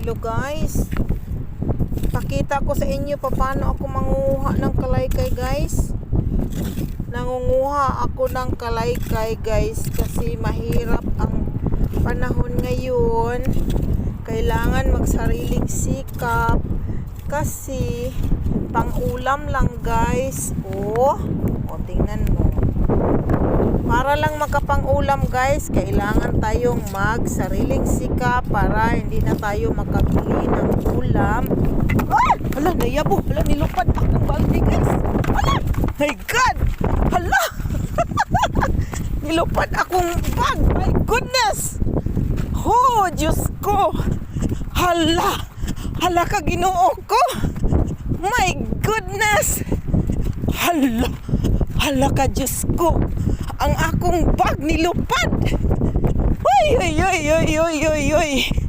Hello guys, pakita ko sa inyo paano ako manguha ng kalaykay guys. Nangunguha ako ng kalaykay guys kasi mahirap ang panahon ngayon. Kailangan magsariling sikap kasi pang-ulam lang guys. O tingnan mo. Para lang makapang-ulam guys, kailangan tayong magsariling sikap para hindi na tayo makabili ng ulam. Ah! Hala, nayabo. Hala, nilupad akong balde guys. Hala! My God! Hala! Nilupad akong bag. My goodness! Oh, Diyos ko! Hala! Hala ka, Ginoo ko! My goodness! Hala! Hala ka, Diyos ko! Ang akong bag nilupad! Uy, uy, uy, uy, uy, uy, uy!